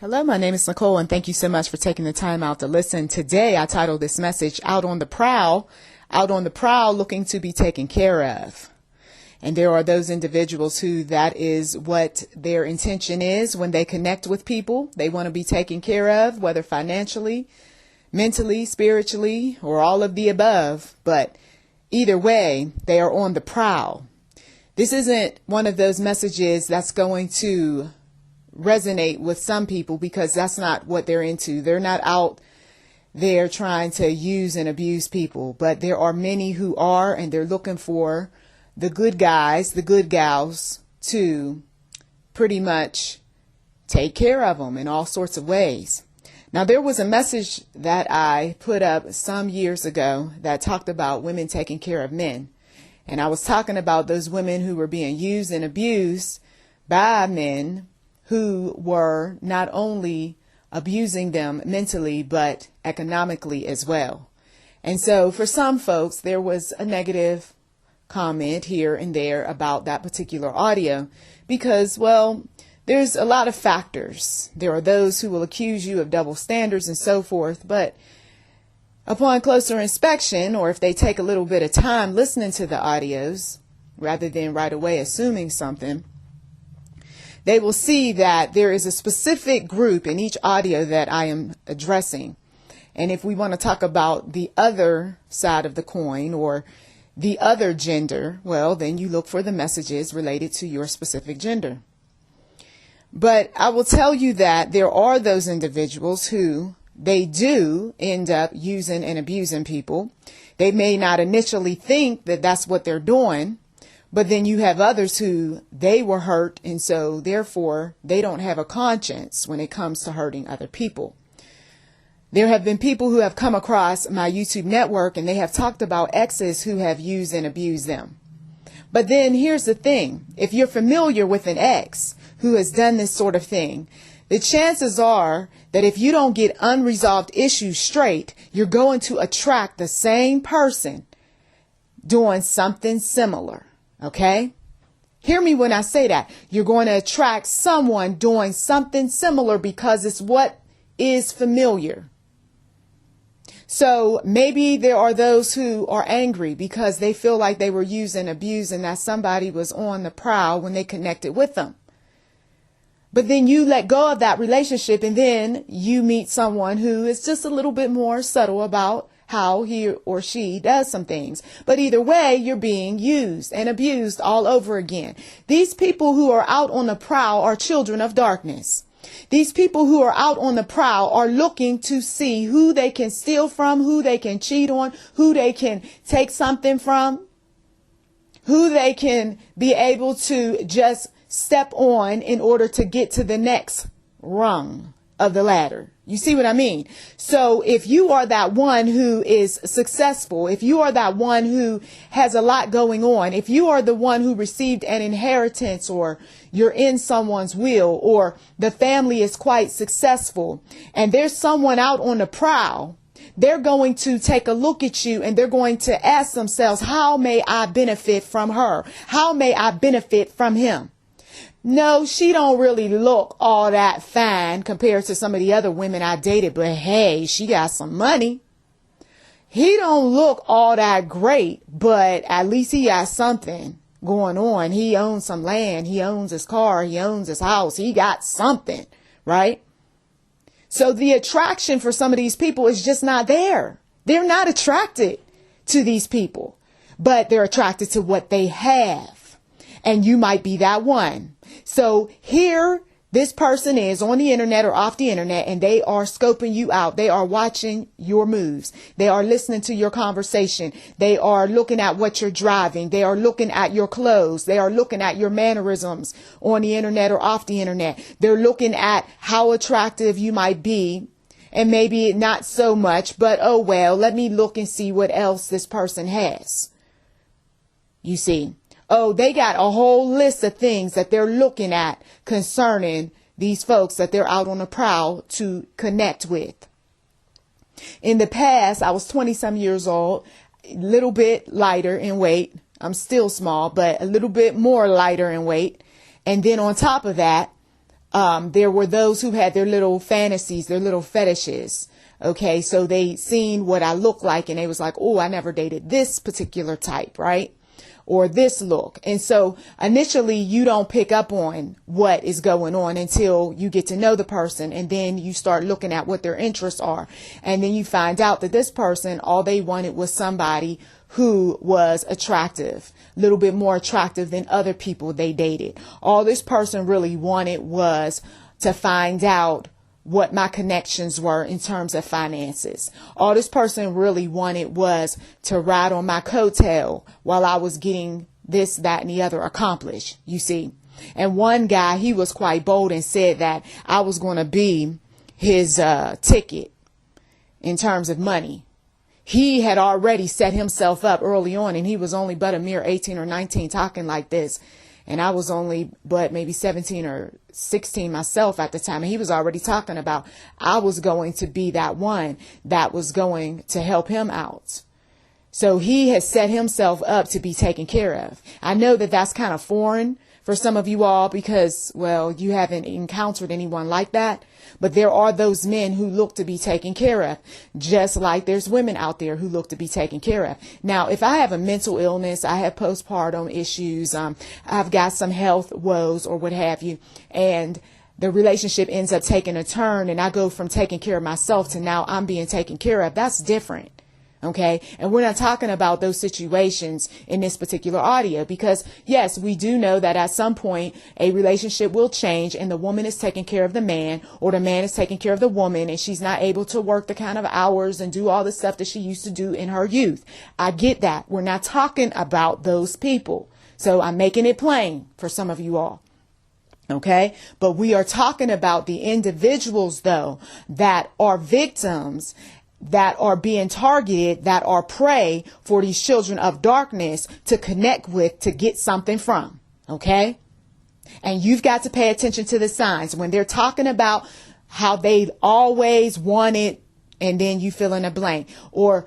Hello, my name is Nicole, and thank you so much for taking the time out to listen. Today, I titled this message, Out on the Prowl looking to be taken care of. And there are those individuals who that is what their intention is when they connect with people. They want to be taken care of, whether financially, mentally, spiritually, or all of the above. But either way, they are on the prowl. This isn't one of those messages that's going to resonate with some people because that's not what they're into. They're not out there trying to use and abuse people, but there are many who are, and they're looking for the good guys, the good gals to pretty much take care of them in all sorts of ways. Now, there was a message that I put up some years ago that talked about women taking care of men. And I was talking about those women who were being used and abused by men who were not only abusing them mentally, but economically as well. And so for some folks, there was a negative comment here and there about that particular audio because, well, there's a lot of factors. There are those who will accuse you of double standards and so forth, but upon closer inspection, or if they take a little bit of time listening to the audios, rather than right away assuming something, they will see that there is a specific group in each audio that I am addressing. And if we want to talk about the other side of the coin or the other gender, well, then you look for the messages related to your specific gender. But I will tell you that there are those individuals who they do end up using and abusing people. They may not initially think that that's what they're doing, but then you have others who they were hurt, and so therefore they don't have a conscience when it comes to hurting other people. There have been people who have come across my YouTube network and they have talked about exes who have used and abused them. But then here's the thing. If you're familiar with an ex who has done this sort of thing, the chances are that if you don't get unresolved issues straight, you're going to attract the same person doing something similar. Okay? Hear me when I say that. You're going to attract someone doing something similar because it's what is familiar. So maybe there are those who are angry because they feel like they were used and abused and that somebody was on the prowl when they connected with them. But then you let go of that relationship and then you meet someone who is just a little bit more subtle about how he or she does some things. But either way, you're being used and abused all over again. These people who are out on the prowl are children of darkness. These people who are out on the prowl are looking to see who they can steal from, who they can cheat on, who they can take something from, who they can be able to just step on in order to get to the next rung of the ladder. You see what I mean? So if you are that one who is successful, if you are that one who has a lot going on, if you are the one who received an inheritance or you're in someone's will or the family is quite successful and there's someone out on the prowl, they're going to take a look at you and they're going to ask themselves, how may I benefit from her? How may I benefit from him? No, she don't really look all that fine compared to some of the other women I dated, but hey, she got some money. He don't look all that great, but at least he got something going on. He owns some land. He owns his car. He owns his house. He got something, right? So the attraction for some of these people is just not there. They're not attracted to these people, but they're attracted to what they have. And you might be that one. So here this person is on the internet or off the internet and they are scoping you out. They are watching your moves. They are listening to your conversation. They are looking at what you're driving. They are looking at your clothes. They are looking at your mannerisms on the internet or off the internet. They're looking at how attractive you might be and maybe not so much, but oh well, let me look and see what else this person has. You see. Oh, they got a whole list of things that they're looking at concerning these folks that they're out on the prowl to connect with. In the past, I was 20-some years old, a little bit lighter in weight. I'm still small, but a little bit more lighter in weight. And then on top of that, There were those who had their little fantasies, their little fetishes. Okay, so they seen what I look like and they was like, oh, I never dated this particular type, right? Or this look. And so initially you don't pick up on what is going on until you get to know the person, and then you start looking at what their interests are. And then you find out that this person, all they wanted was somebody who was attractive, a little bit more attractive than other people they dated. All this person really wanted was to find out what my connections were in terms of finances. All this person really wanted was to ride on my coattail while I was getting this, that, and the other accomplished, you see. And one guy, he was quite bold and said that I was going to be his ticket in terms of money. He had already set himself up early on, and he was only but a mere 18 or 19 talking like this. And I was only but maybe 17 or 16 myself at the time. And he was already talking about I was going to be that one that was going to help him out. So he has set himself up to be taken care of. I know that that's kind of foreign for some of you all because, well, you haven't encountered anyone like that. But there are those men who look to be taken care of, just like there's women out there who look to be taken care of. Now, if I have a mental illness, I have postpartum issues, I've got some health woes or what have you, and the relationship ends up taking a turn and I go from taking care of myself to now I'm being taken care of, that's different. Okay. And we're not talking about those situations in this particular audio because, yes, we do know that at some point a relationship will change and the woman is taking care of the man or the man is taking care of the woman and she's not able to work the kind of hours and do all the stuff that she used to do in her youth. I get that. We're not talking about those people. So I'm making it plain for some of you all. Okay. But we are talking about the individuals, though, that are victims, that are being targeted, that are prey for these children of darkness to connect with, to get something from. Okay. And you've got to pay attention to the signs when they're talking about how they always wanted, and then you fill in a blank, or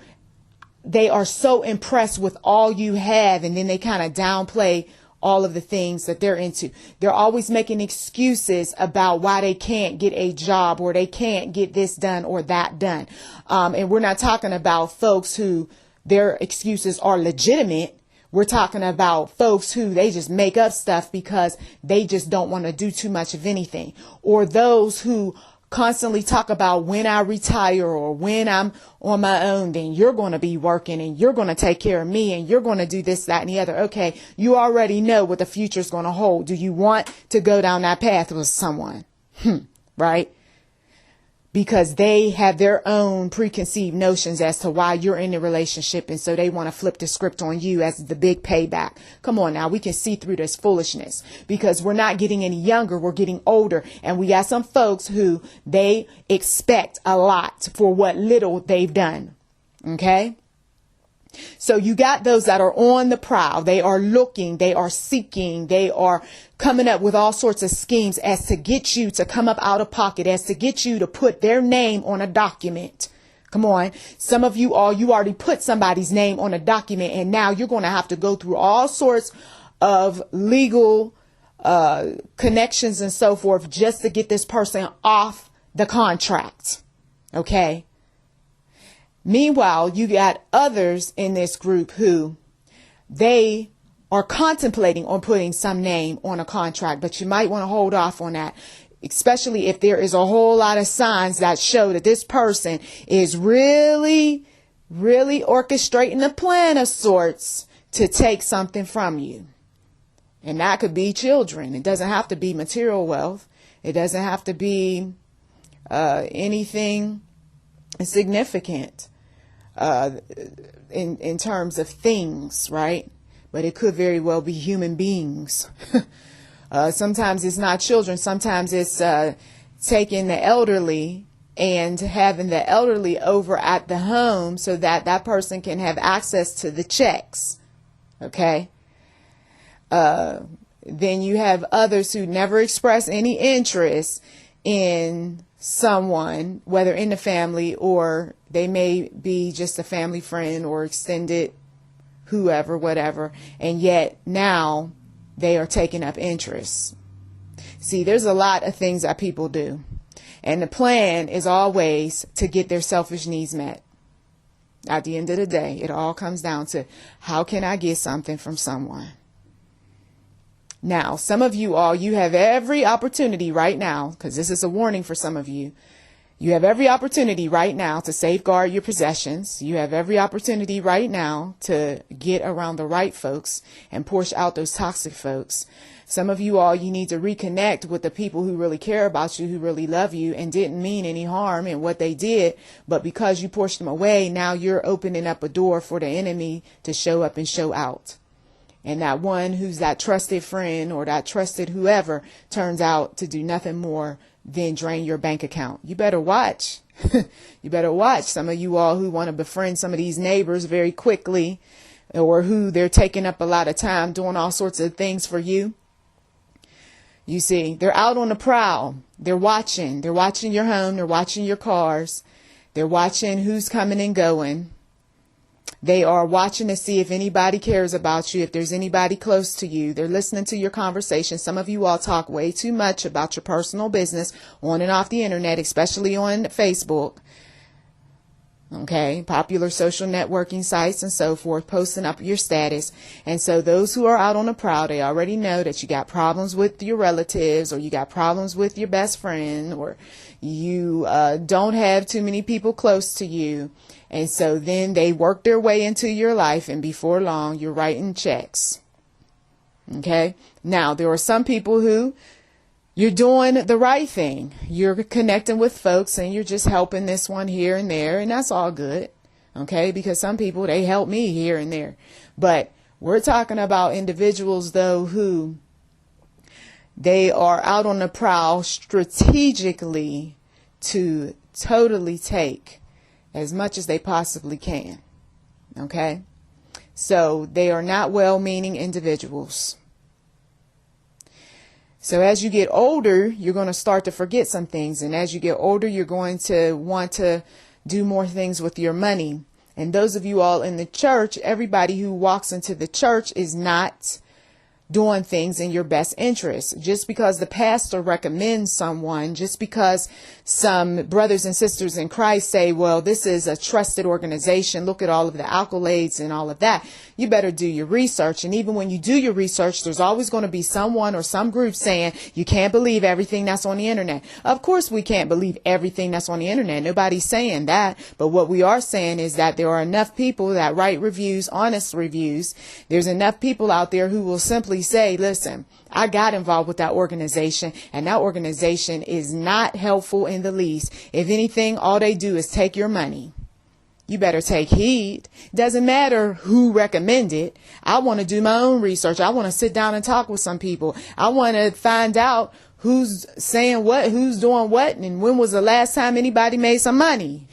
they are so impressed with all you have. And then they kind of downplay all of the things that they're into. They're always making excuses about why they can't get a job or they can't get this done or that done. And we're not talking about folks who their excuses are legitimate. We're talking about folks who they just make up stuff because they just don't want to do too much of anything, or those who constantly talk about when I retire or when I'm on my own, then you're going to be working and you're going to take care of me and you're going to do this, that, and the other. Okay, you already know what the future is going to hold. Do you want to go down that path with someone? Right? Because they have their own preconceived notions as to why you're in the relationship. And so they want to flip the script on you as the big payback. Come on now. We can see through this foolishness because we're not getting any younger. We're getting older. And we got some folks who they expect a lot for what little they've done. Okay. So you got those that are on the prowl. They are looking, they are seeking, they are coming up with all sorts of schemes as to get you to come up out of pocket, as to get you to put their name on a document. Come on. Some of you all, you already put somebody's name on a document and now you're going to have to go through all sorts of legal connections and so forth just to get this person off the contract. Okay. Meanwhile, you got others in this group who they are contemplating on putting some name on a contract, but you might want to hold off on that, especially if there is a whole lot of signs that show that this person is really, really orchestrating a plan of sorts to take something from you. And that could be children. It doesn't have to be material wealth. It doesn't have to be anything significant. In terms of things, right? But it could very well be human beings. Sometimes it's not children. Sometimes it's taking the elderly and having the elderly over at the home so that that person can have access to the checks. Okay. Then you have others who never express any interest in someone, whether in the family or they may be just a family friend or extended whoever, whatever. And yet now they are taking up interest. See, there's a lot of things that people do. And the plan is always to get their selfish needs met. At the end of the day, it all comes down to, how can I get something from someone? Now, some of you all, you have every opportunity right now, because this is a warning for some of you. You have every opportunity right now to safeguard your possessions. You have every opportunity right now to get around the right folks and push out those toxic folks. Some of you all, you need to reconnect with the people who really care about you, who really love you and didn't mean any harm in what they did. But because you pushed them away, now you're opening up a door for the enemy to show up and show out. And that one who's that trusted friend or that trusted whoever turns out to do nothing more than drain your bank account. You better watch. You better watch. Some of you all who want to befriend some of these neighbors very quickly, or who they're taking up a lot of time doing all sorts of things for you. You see, they're out on the prowl. They're watching. They're watching your home. They're watching your cars. They're watching who's coming and going. They are watching to see if anybody cares about you, if there's anybody close to you. They're listening to your conversation. Some of you all talk way too much about your personal business on and off the internet, especially on Facebook. Okay, popular social networking sites and so forth, posting up your status. And so those who are out on the prowl, they already know that you got problems with your relatives, or you got problems with your best friend, or you don't have too many people close to you. And so then they work their way into your life, and before long, you're writing checks. Okay. Now, there are some people who you're doing the right thing. You're connecting with folks and you're just helping this one here and there. And that's all good. Okay. Because some people, they help me here and there. But we're talking about individuals, though, who they are out on the prowl strategically to totally take as much as they possibly can. Okay. So they are not well-meaning individuals. So as you get older, you're going to start to forget some things. And as you get older, you're going to want to do more things with your money. And those of you all in the church, everybody who walks into the church is not doing things in your best interest. Just because the pastor recommends someone, just because some brothers and sisters in Christ say, well, this is a trusted organization, look at all of the accolades and all of that, you better do your research. And even when you do your research, there's always going to be someone or some group saying you can't believe everything that's on the internet. Of course, we can't believe everything that's on the internet. Nobody's saying that. But what we are saying is that there are enough people that write reviews, honest reviews. There's enough people out there who will simply say, listen, I got involved with that organization, and that organization is not helpful in the least. If anything, all they do is take your money. You better take heed. Doesn't matter who recommended. I want to do my own research. I want to sit down and talk with some people. I want to find out who's saying what, who's doing what, and when was the last time anybody made some money.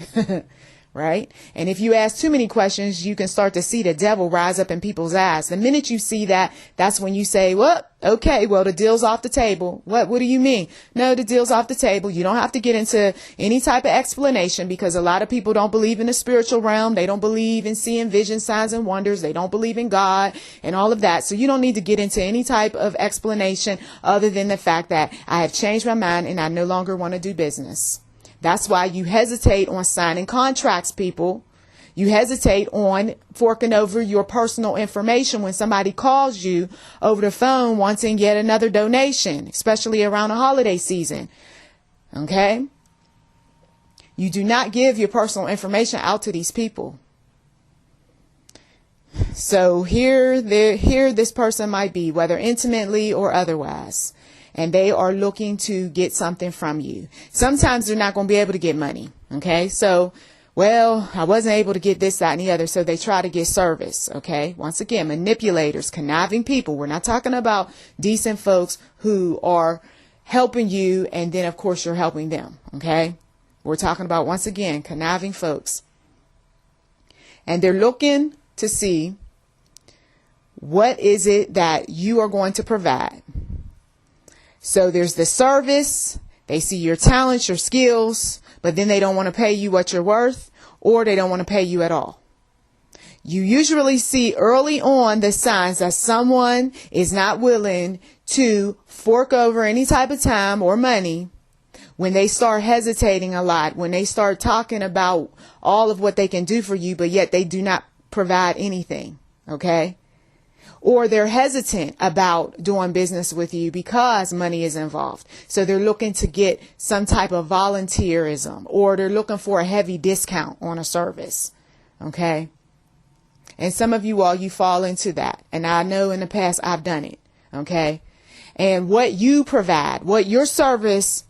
Right? And if you ask too many questions, you can start to see the devil rise up in people's eyes. The minute you see that, that's when you say, well, okay, well, the deal's off the table. What do you mean? No, the deal's off the table. You don't have to get into any type of explanation, because a lot of people don't believe in the spiritual realm. They don't believe in seeing visions, signs, and wonders. They don't believe in God and all of that. So you don't need to get into any type of explanation other than the fact that I have changed my mind and I no longer want to do business. That's why you hesitate on signing contracts, people. You hesitate on forking over your personal information when somebody calls you over the phone wanting yet another donation, especially around the holiday season. Okay? You do not give your personal information out to these people. So here this person might be, whether intimately or otherwise, and they are looking to get something from you. Sometimes they're not going to be able to get money. Okay. So, well, I wasn't able to get this, that, and the other. So they try to get service. Okay. Once again, manipulators, conniving people. We're not talking about decent folks who are helping you, and then of course you're helping them. Okay. We're talking about, once again, conniving folks. And they're looking to see what is it that you are going to provide. So there's the service. They see your talents, your skills, but then they don't want to pay you what you're worth, or they don't want to pay you at all. You usually see early on the signs that someone is not willing to fork over any type of time or money when they start hesitating a lot, when they start talking about all of what they can do for you, but yet they do not provide anything, okay? Or they're hesitant about doing business with you because money is involved. So they're looking to get some type of volunteerism, or they're looking for a heavy discount on a service, okay? And some of you all, you fall into that. And I know in the past I've done it, okay? And what you provide, what your service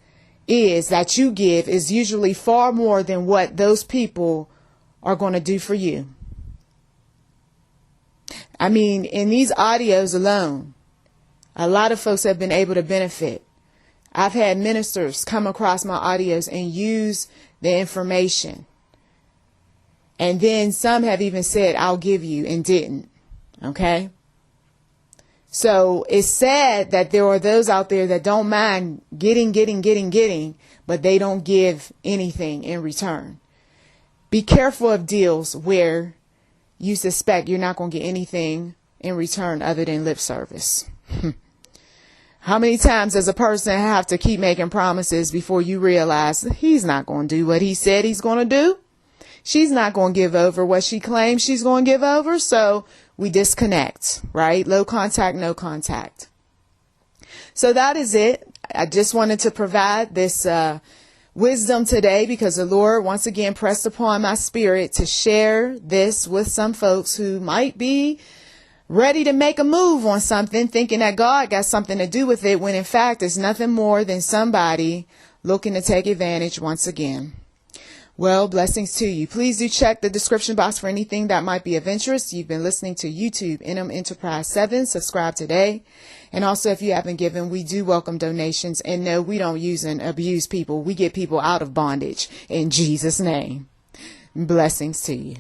is that you give is usually far more than what those people are going to do for you. I mean, in these audios alone, a lot of folks have been able to benefit. I've had ministers come across my audios and use the information. And then some have even said, I'll give you, and didn't. Okay? So it's sad that there are those out there that don't mind getting, but they don't give anything in return. Be careful of deals where you suspect you're not going to get anything in return other than lip service. How many times does a person have to keep making promises before you realize he's not going to do what he said he's going to do? She's not going to give over what she claims she's going to give over. So we disconnect, right? Low contact, no contact. So that is it. I just wanted to provide this wisdom today because the Lord once again pressed upon my spirit to share this with some folks who might be ready to make a move on something, thinking that God got something to do with it, when in fact it's nothing more than somebody looking to take advantage once again. Well, blessings to you. Please do check the description box for anything that might be of interest. You've been listening to YouTube NM Enterprise 7. Subscribe today. And also, if you haven't given, we do welcome donations. And no, we don't use and abuse people. We get people out of bondage in Jesus' name. Blessings to you.